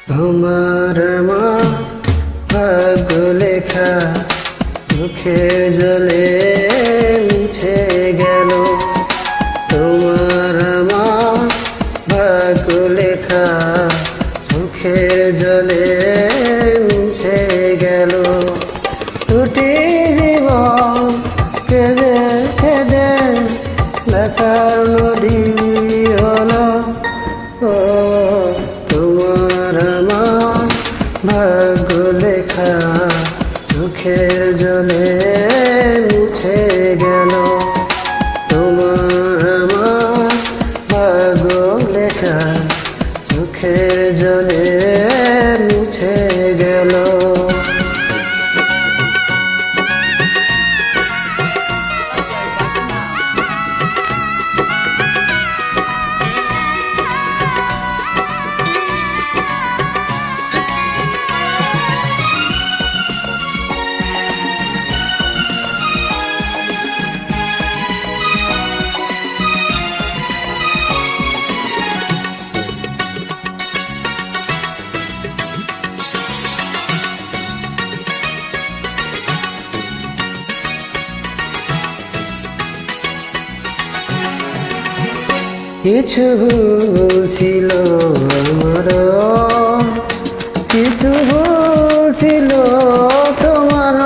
তোমার মা ভাগ্য লেখা চোখের জলে মুছে গেল। তোমার মা ভাগ্য লেখা চোখের জলে মুছে গেল। দুটি জীবন কেঁদে কেঁদে ব্যথার নদী হলো। ও তোমার মা ভাগ্য লেখা চোখের জলে মুছে গেল। তোমার মা ভাগ্য লেখা চোখের জলে মুছে গেল। কিছু ভুল ছিল আমার, কিছু ভুল ছিল তোমার।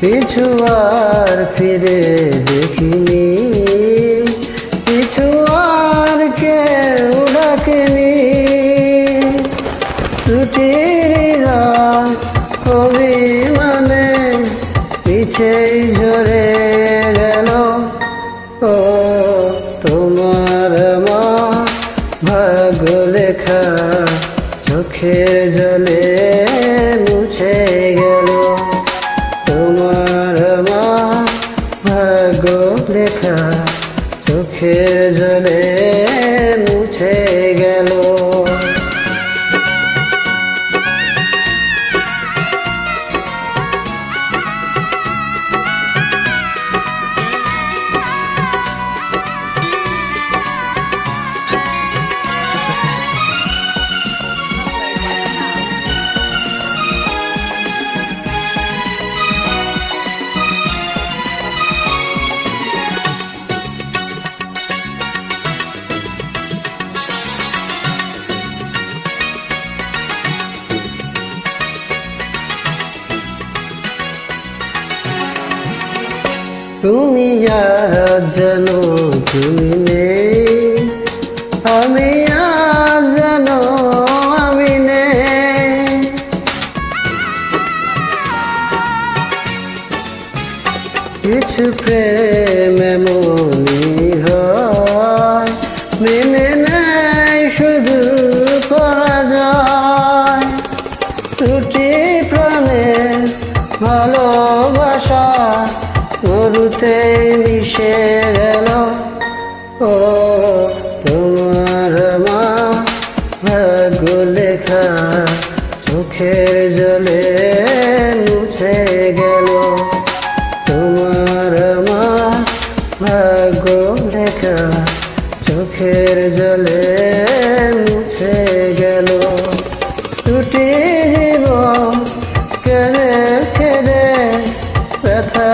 কিছু আর ফিরে দেখিনি, কিছু আর কেউ ডাকেনি। দুটির অভিমানে পিছেই ঝরে গেল। ও তোমার মা ভাগ্য লেখা চোখের জলে মুছে গেল। তোমার মা ভাগ্য লেখা চোখের জলে মুছে গেল। তুমি আজ জানো তুমি নেই, আমি আজ জানো আমি নেই। কিছু প্রেম এমনই হয়, মেনে নেয় শুধু পরাজয়। দুটি প্রাণের ভালোবাসা গরুতে মিশে গেল। ও তোমার মা ভাগ্য লেখা চোখের জলে মুছে গেল। তোমার মা ভাগ্য লেখা চোখের জলে মুছে গেল। দুটি জীবন কেঁদে কেঁদে ব্যথা